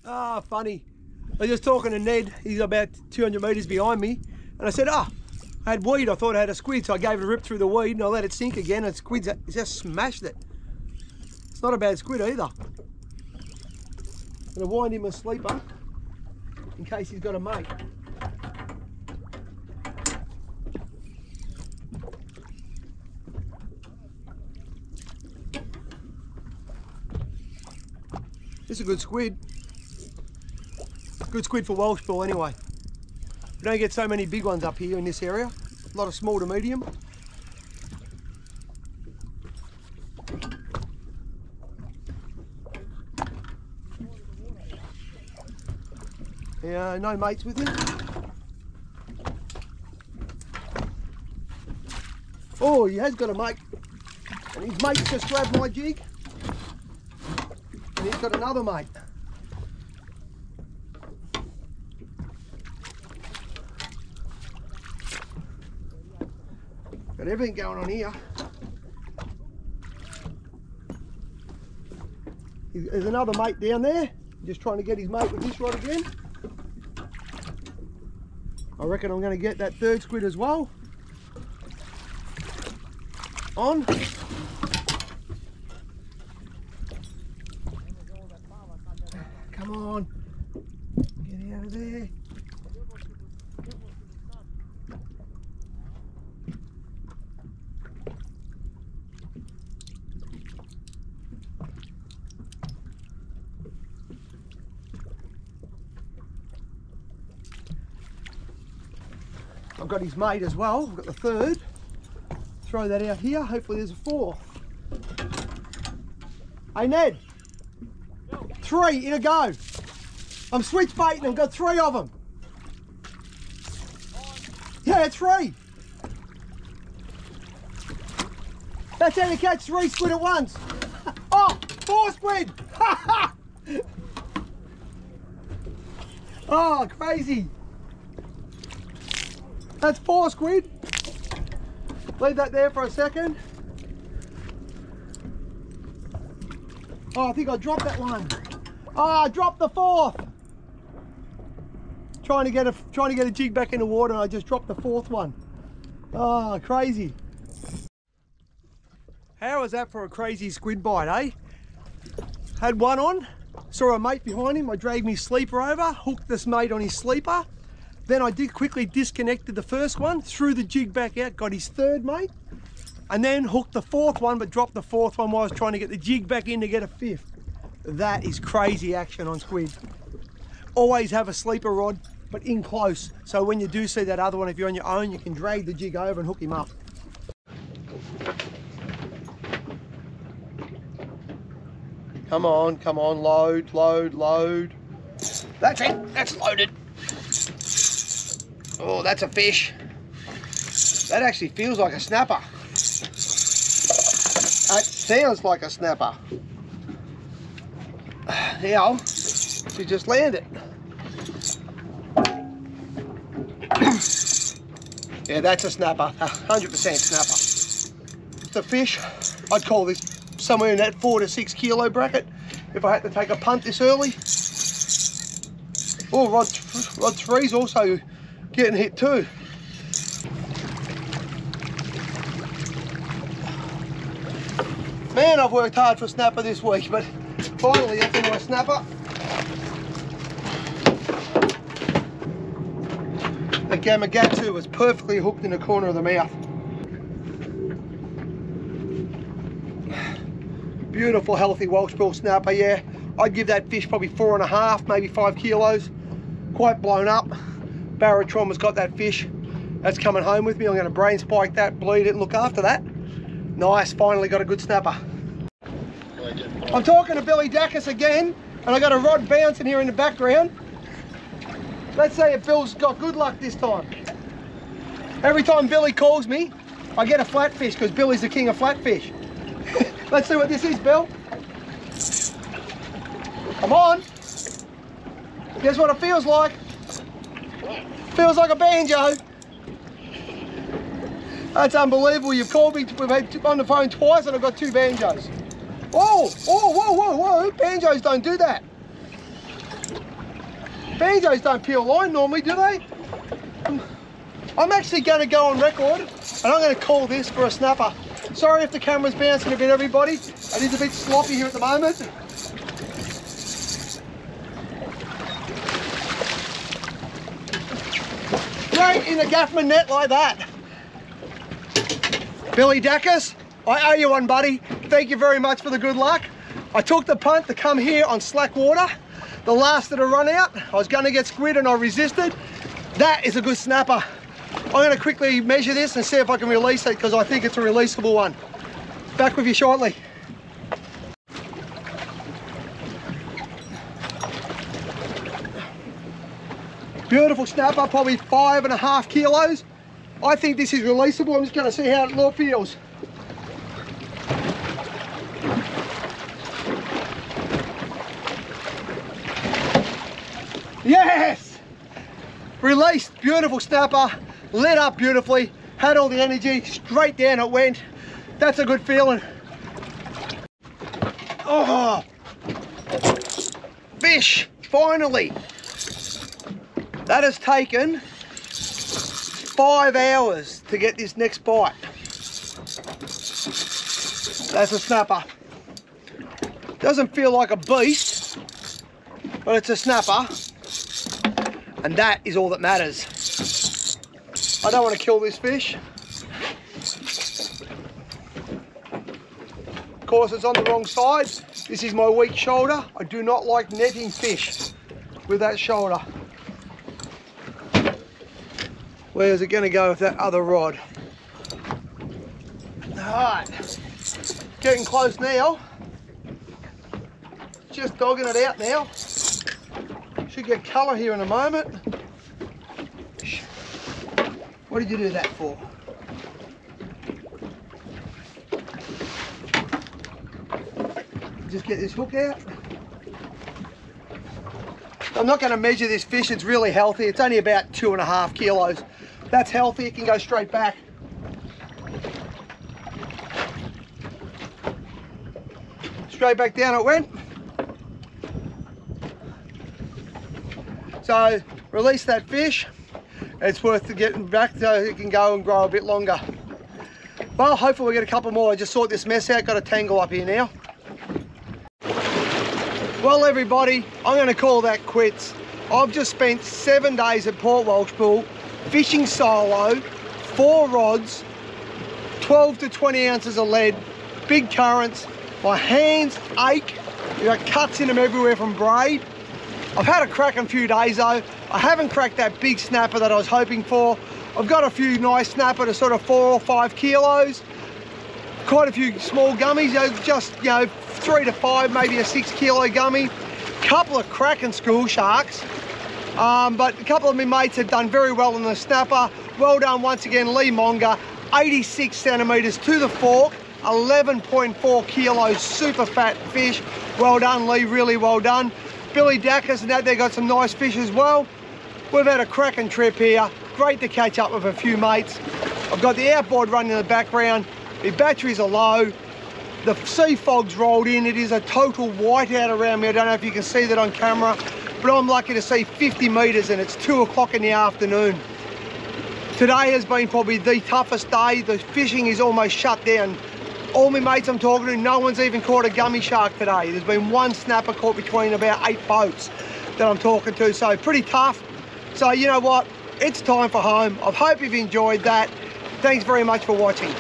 Ah, funny. I was just talking to Ned. He's about 200 metres behind me. And I said, I had weed. I thought I had a squid. So I gave it a rip through the weed and I let it sink again. And squid's just smashed it. It's not a bad squid either. I'm going to wind him a sleeper in case he's got a mate. This is a good squid. Good squid for Welshpool anyway. We don't get so many big ones up here in this area. A lot of small to medium. Yeah, no mates with him. Oh, he has got a mate. And his mate just grabbed my jig. And he's got another mate. Got everything going on here. There's another mate down there. Just trying to get his mate with this rod again. I reckon I'm going to get that third squid as well. On. Come on. Get out of there. I've got his mate as well. I've got the third. Throw that out here. Hopefully there's a fourth. Hey Ned. 3 in a go. I'm switch baiting. I've got 3 of them. Yeah, 3. That's how you catch 3 squid at once. Oh, 4 squid. Oh, crazy. That's 4 squid. Leave that there for a second. Oh, I think I dropped that one. Oh, I dropped the 4th. Trying to get a jig back in the water and I just dropped the 4th one. Oh, crazy. How was that for a crazy squid bite, eh? Had one on, saw a mate behind him. I dragged my sleeper over, hooked this mate on his sleeper. Then I quickly disconnected the first one, threw the jig back out, got his third mate, and then hooked the 4th one, but dropped the 4th one while I was trying to get the jig back in to get a 5th. That is crazy action on squid. Always have a sleeper rod, but in close. So when you do see that other one, if you're on your own, you can drag the jig over and hook him up. Come on, load, load, load. That's it, that's loaded. Oh, that's a fish. That actually feels like a snapper. That sounds like a snapper. Now, she just landed. Yeah, that's a snapper, 100% snapper. It's a fish. I'd call this somewhere in that 4 to 6 kilo bracket if I had to take a punt this early. Oh, rod 3's also getting hit too. Man, I've worked hard for snapper this week, but finally that's a nice snapper. The Gamakatsu was perfectly hooked in the corner of the mouth. Beautiful, healthy Welshpool snapper, yeah. I'd give that fish probably 4.5, maybe 5 kilos. Quite blown up. Barotrauma's got that fish. That's coming home with me. I'm going to brain spike that, bleed it, and look after that. Nice, finally got a good snapper. I'm talking to Billy Dacus again, and I got a rod bouncing here in the background. Let's say if Bill's got good luck this time. Every time Billy calls me, I get a flatfish because Billy's the king of flatfish. Let's see what this is, Bill. Come on. Guess what it feels like? Feels like a banjo. That's unbelievable. You've called me, we've had on the phone twice and I've got 2 banjos. Oh, whoa, whoa, whoa, whoa. Banjos don't do that. Banjos don't peel line normally, do they? I'm actually going to go on record and I'm going to call this for a snapper. Sorry if the camera's bouncing a bit, everybody. It is a bit sloppy here at the moment. Right in the gaffman net like that. Billy Dacus, I owe you one, buddy. Thank you very much for the good luck. I took the punt to come here on slack water. The last of the run out, I was going to get squid and I resisted. That is a good snapper. I'm going to quickly measure this and see if I can release it because I think it's a releasable one. Back with you shortly. Beautiful snapper, probably 5.5 kilos. I think this is releasable. I'm just going to see how it feels. Yes! Released, beautiful snapper, lit up beautifully, had all the energy, straight down it went. That's a good feeling. Oh! Fish, finally! That has taken 5 hours to get this next bite. That's a snapper. Doesn't feel like a beast, but it's a snapper. And that is all that matters. I don't want to kill this fish. Of course, it's on the wrong side. This is my weak shoulder. I do not like netting fish with that shoulder. Where is it going to go with that other rod? Alright, getting close now. Just dogging it out now. Should get colour here in a moment. What did you do that for? Just get this hook out. I'm not going to measure this fish, it's really healthy. It's only about 2.5 kilos. That's healthy, it can go straight back. Straight back down it went. So release that fish. It's worth getting back so it can go and grow a bit longer. Well, hopefully we'll get a couple more. I just sort this mess out, got a tangle up here now. Well everybody, I'm going to call that quits. I've just spent 7 days at Port Welshpool fishing solo, 4 rods, 12 to 20 ounces of lead, big currents. My hands ache, you got cuts in them everywhere from braid. I've had a cracking few days though. I haven't cracked that big snapper that I was hoping for. I've got a few nice snapper to sort of 4 or 5 kilos. Quite a few small gummies, just 3 to 5, maybe a 6 kilo gummy. Couple of cracking school sharks. But a couple of my mates have done very well on the snapper. Well done once again, Lee Monger. 86 centimetres to the fork, 11.4 kilos, super fat fish. Well done, Lee, really well done. Billy Dacus and that, they got some nice fish as well. We've had a cracking trip here. Great to catch up with a few mates. I've got the outboard running in the background. The batteries are low. The sea fog's rolled in. It is a total whiteout around me. I don't know if you can see that on camera, but I'm lucky to see 50 metres and it's 2 o'clock in the afternoon. Today has been probably the toughest day. The fishing is almost shut down. All my mates I'm talking to, no one's even caught a gummy shark today. There's been 1 snapper caught between about 8 boats that I'm talking to, so pretty tough. So you know what, it's time for home. I hope you've enjoyed that. Thanks very much for watching.